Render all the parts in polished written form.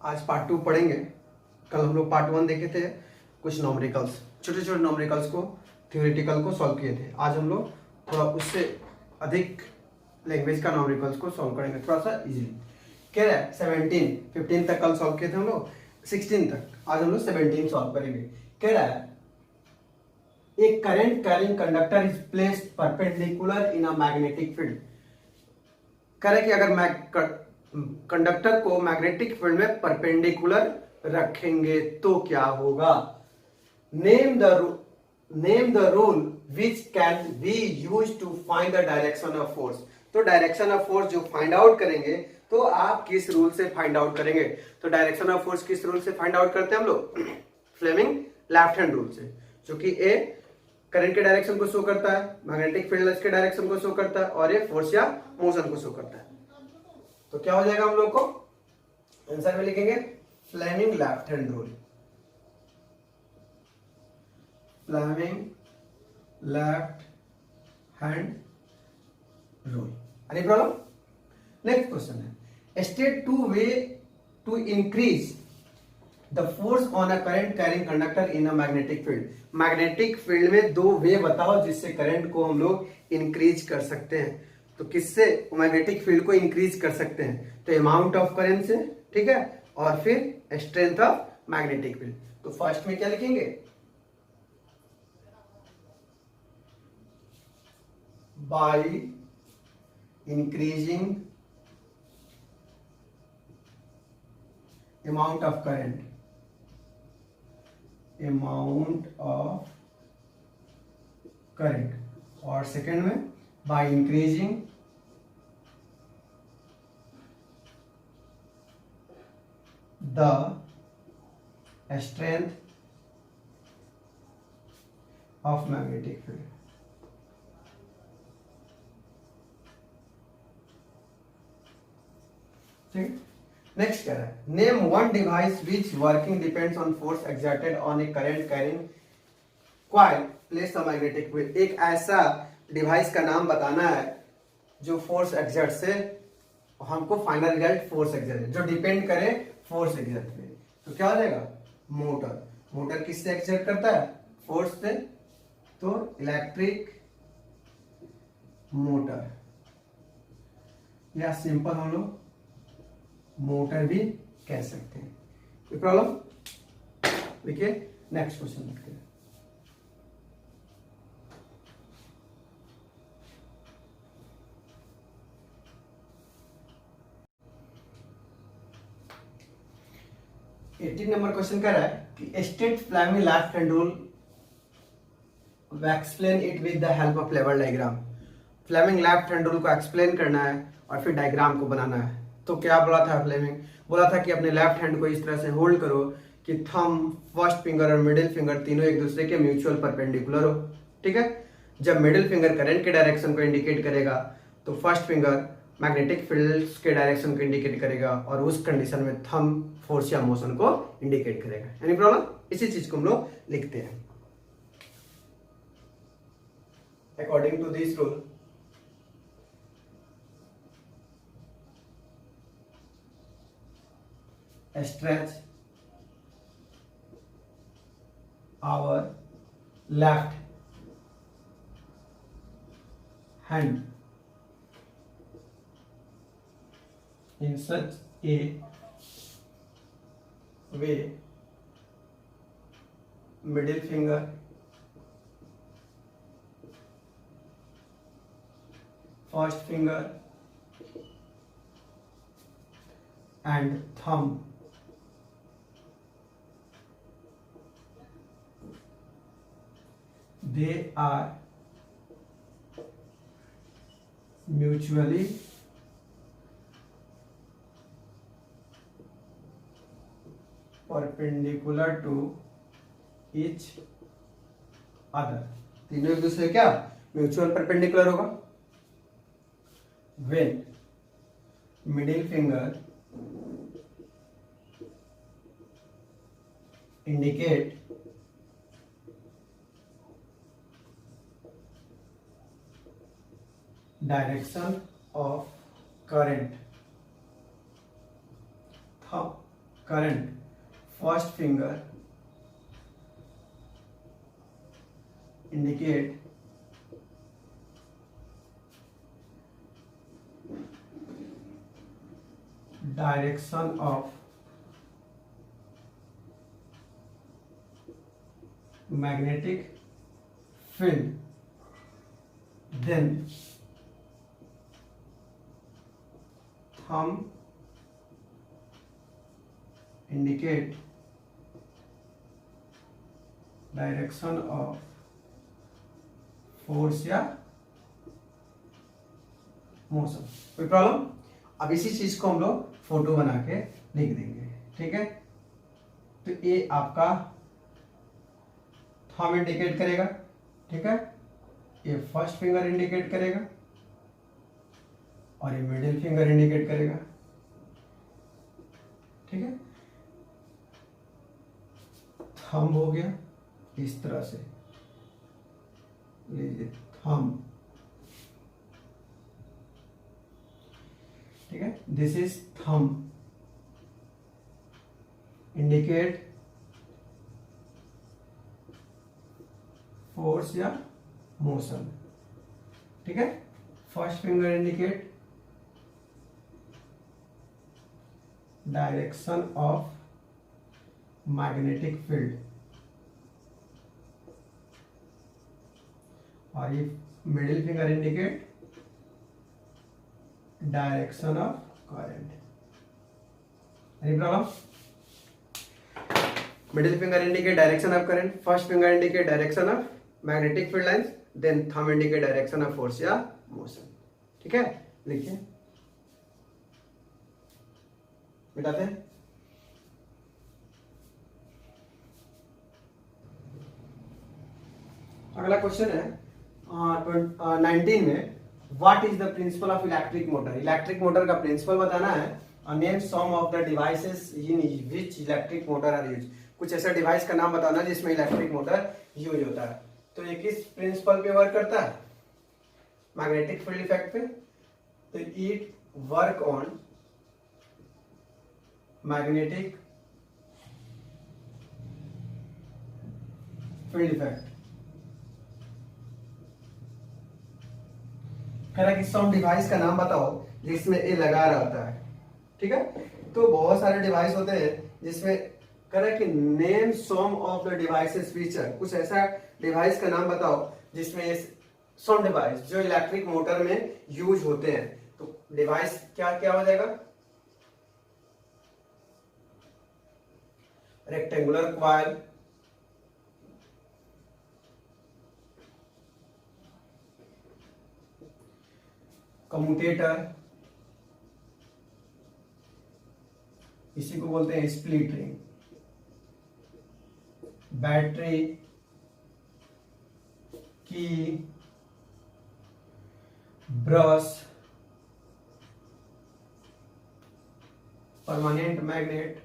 आज पार्ट 2 पढ़ेंगे। कल हम लोग पार्ट 1 देखे थे, कुछ नॉमरिकल्स, छोटे छोटे नॉमरिकल्स को, थ्योरेटिकल को सॉल्व किए थे। आज हम लोग थोड़ा उससे अधिक लैंग्वेज का नॉमरिकल्स को सॉल्व करेंगे, थोड़ा सा इजीली। कह रहा है 15 तक कल सॉल्व किए थे हम लोग, 16 तक। आज हम लोग 17 सॉल्व करेंगे। कह रहा है एक current carrying conductor is placed perpendicular in a magnetic field. कह रहा है कि अगर कंडक्टर को मैग्नेटिक फील्ड में परपेंडिकुलर रखेंगे तो क्या होगा। Name the rule which can be use to find the direction of force. तो डायरेक्शन ऑफ फोर्स जो फाइंड आउट करेंगे तो आप किस रूल से फाइंड आउट करेंगे। तो डायरेक्शन ऑफ फोर्स किस रूल से फाइंड आउट करते हैं हम लोग? फ्लेमिंग लेफ्ट हैंड रूल से, जो कि ए करंट के डायरेक्शन को शो करता है, मैग्नेटिक फील्ड के डायरेक्शन को शो करता है, और ये फोर्स या मोशन को शो करता है। तो क्या हो जाएगा हम लोग को? आंसर में लिखेंगे Fleming left hand rule. Fleming left hand rule. Any problem? Next question है state two way to increase the force on a current carrying conductor in a magnetic field. Magnetic field में दो वे बताओ जिससे current को हम लोग increase कर सकते हैं। तो किससे मैग्नेटिक फील्ड को इंक्रीज कर सकते हैं? तो अमाउंट ऑफ करंट से, ठीक है, और फिर स्ट्रेंथ ऑफ मैग्नेटिक फील्ड। तो फर्स्ट में क्या लिखेंगे? By increasing amount of current, और सेकेंड में by increasing the strength of magnetic field। ठीक। नेक्स्ट क्या है? Name one device which working depends on force exerted on A current carrying coil place the magnetic field. एक ऐसा device का नाम बताना है जो फोर्स एक्सर्ट से हमको फाइनल रिजल्ट फोर्स एक्सर्ट, जो डिपेंड करे फोर्स एक्सर्ट पे। तो क्या हो जाएगा? मोटर। मोटर किससे एक्सर्ट करता है? फोर्स से। तो इलेक्ट्रिक मोटर, या सिंपल हम लोग मोटर भी कह सकते हैं। कोई प्रॉब्लम? देखिए नेक्स्ट क्वेश्चन देखते हैं। एटीन नंबर क्वेश्चन कह रहा है कि state Fleming left hand rule, explain it with the help of level diagram. Fleming left hand rule को एक्सप्लेन करना है और फिर डायग्राम को बनाना है। तो क्या बोला था फ्लेमिंग? बोला था कि अपने लेफ्ट हैंड को इस तरह से होल्ड करो कि थंब, फर्स्ट फिंगर और मिडिल फिंगर तीनों एक दूसरे के म्यूचुअल परपेंडिकुलर हो। ठीक है। जब मिडिल फिंगर करंट के डायरेक्शन को इंडिकेट करेगा तो फर्स्ट फिंगर मैग्नेटिक फील्ड के डायरेक्शन को इंडिकेट करेगा, और उस कंडीशन में थंब फोर्स या मोशन को इंडिकेट करेगा। Any problem? इसी चीज को हम लोग लिखते हैं according to this rule. Stretch our left hand in such a way middle finger, first finger and thumb they are mutually perpendicular to each other। तीनों एक दूसरे क्या म्यूचुअल परपेंडिकुलर होगा। when middle finger indicate direction of current, current first finger indicate direction of magnetic field, then thumb indicate direction of force या motion. कोई problem? अब इसी चीज को हम लोग फोटो बना के लिख देंगे, ठीक है। तो ये आपका थंब इंडिकेट करेगा, ठीक है, ये फर्स्ट फिंगर इंडिकेट करेगा और ये मिडिल फिंगर इंडिकेट करेगा, ठीक है। थंब हो गया इस तरह से, लीजिए थंब, ठीक है। This is thumb indicate force या मोशन, ठीक है। First finger indicate direction of magnetic field और ये middle finger indicate direction of current. Any problem? Middle finger indicate direction of current, first finger indicate direction of magnetic field lines, then thumb indicate direction of force या motion, ठीक है। लिखिए, मिटाते हैं। अगला question है 19 में, what is the principle of electric motor. Electric motor का principle बताना है और name some of the devices in which electric motor are use. कुछ ऐसा डिवाइस का नाम बताना जिसमें इलेक्ट्रिक मोटर यूज होता है। तो ये किस प्रिंसिपल पे वर्क करता है? मैग्नेटिक फील्ड इफेक्ट पे। तो it work on magnetic field effect. कह रहा कि सम डिवाइस का नाम बताओ जिसमें ये लगा रहता है, ठीक है। तो बहुत सारे डिवाइस होते हैं जिसमें कह रहा है कि name some of the devices feature. कुछ ऐसा डिवाइस का नाम बताओ जिसमें ये सम डिवाइस जो इलेक्ट्रिक मोटर में यूज होते हैं। तो डिवाइस क्या क्या हो जाएगा? रेक्टेंगुलर कॉइल, कम्यूटेटर, इसी को बोलते हैं स्प्लिट रिंग, बैटरी, की, ब्रश, परमानेंट मैग्नेट,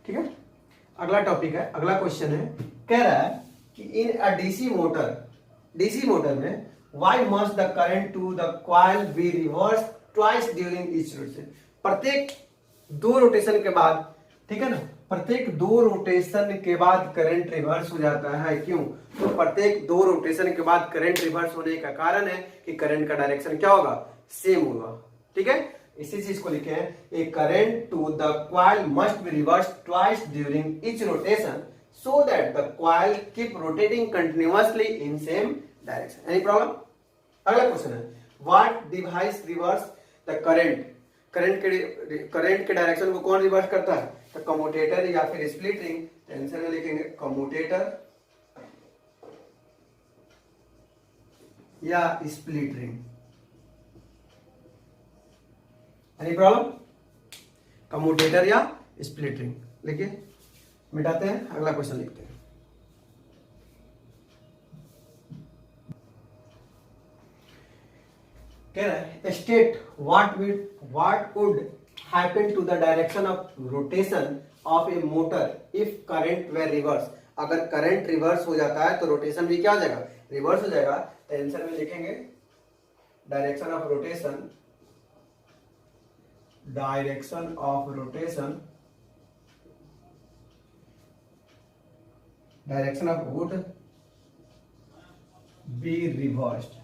ठीक है। अगला टॉपिक है, अगला क्वेश्चन है, कह रहा है कि इन अ डीसी मोटर में why must the current to the coil be reverse twice during each rotation. प्रत्येक दो रोटेशन के बाद, ठीक है ना, प्रत्येक दो रोटेशन के बाद करंट रिवर्स हो जाता है। क्यों? तो प्रत्येक दो रोटेशन के बाद करंट रिवर्स होने का कारण है कि करंट का डायरेक्शन क्या होगा? सेम होगा, ठीक है। इसी चीज को लिखे हैं, a current to the coil must be reverse twice during each rotation so that the coil keep rotating continuously in same direction. Any problem? अगला क्वेश्चन है, what device reverse the current. Current के direction को कौन reverse करता है? तो commutator या फिर स्प्लिट रिंग। तो आंसर में लिखेंगे कम्यूटेटर या split ring. Any problem? Commutator या स्प्लिट रिंग लिखिए, मिटाते हैं, अगला क्वेश्चन लिखते हैं। कह रहा है state what would happen to the direction of rotation of a motor if current were reverse. अगर करंट रिवर्स हो जाता है तो रोटेशन भी क्या हो जाएगा? रिवर्स हो जाएगा तो आंसर में लिखेंगे direction of rotation, direction of rotation, direction of would be reversed.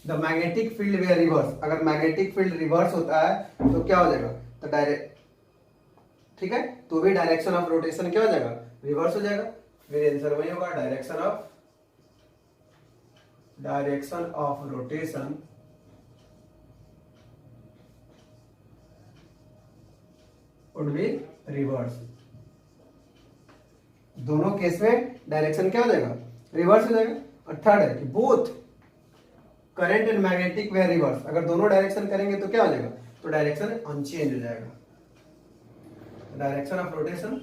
The magnetic field were reverse, अगर मैग्नेटिक फील्ड रिवर्स होता है तो क्या हो जाएगा, तो डायरेक्ट, ठीक है, तो भी डायरेक्शन ऑफ रोटेशन क्या हो जाएगा, रिवर्स हो जाएगा। फिर आंसर वही होगा direction of rotation would be reverse. दोनों केस में डायरेक्शन क्या हो जाएगा, रिवर्स हो जाएगा। और थर्ड है कि both current and magnetic were reverse, अगर दोनों डायरेक्शन करेंगे तो क्या हो जाएगा, तो डायरेक्शन अनचेंज हो जाएगा। Direction of rotation,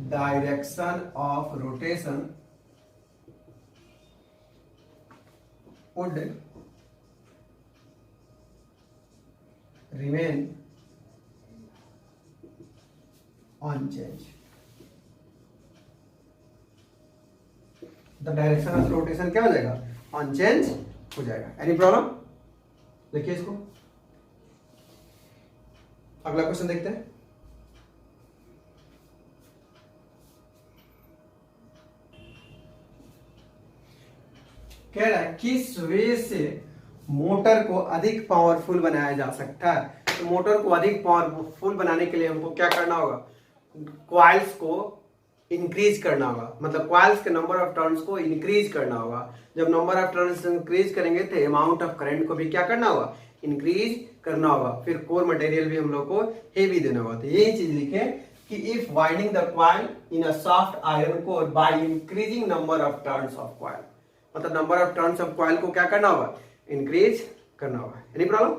direction of rotation would remain unchange. The direction of rotation क्या हो जाएगा, अनचेंज हो जाएगा। एनी प्रॉब्लम, देखिए इसको। अगला क्वेश्चन देखते हैं। कह रहा है किस वे से मोटर को अधिक पावरफुल बनाया जा सकता है। तो मोटर को अधिक पावरफुल बनाने के लिए हमको क्या करना होगा, कॉइल्स को इंक्रीज करना होगा, मतलब कॉइल्स के नंबर ऑफ टर्न्स को इंक्रीज करना होगा। जब नंबर ऑफ टर्न्स इंक्रीज करेंगे तो अमाउंट ऑफ करंट को भी क्या करना होगा, इंक्रीज करना होगा। फिर कोर मटेरियल भी हम लोग को हेवी देना होगा। तो यही चीज लिखे कि if winding the coil in a soft iron core by increasing number of turns of coil, मतलब number of turns of coil को क्या करना होगा, इंक्रीज करना होगा। Any problem.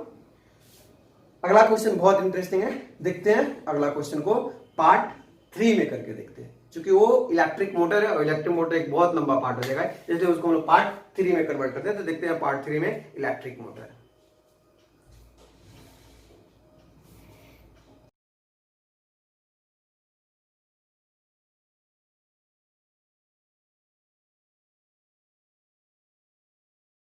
अगला क्वेश्चन बहुत इंटरेस्टिंग है, देखते हैं अगला क्वेश्चन को पार्ट 3 में करके देखते हैं, क्योंकि वो इलेक्ट्रिक मोटर है और इलेक्ट्रिक मोटर एक बहुत लंबा पार्ट हो जाएगा, इसलिए उसको हम लोग पार्ट 3 में कन्वर्ट करते हैं। तो देखते हैं पार्ट 3 में इलेक्ट्रिक मोटर।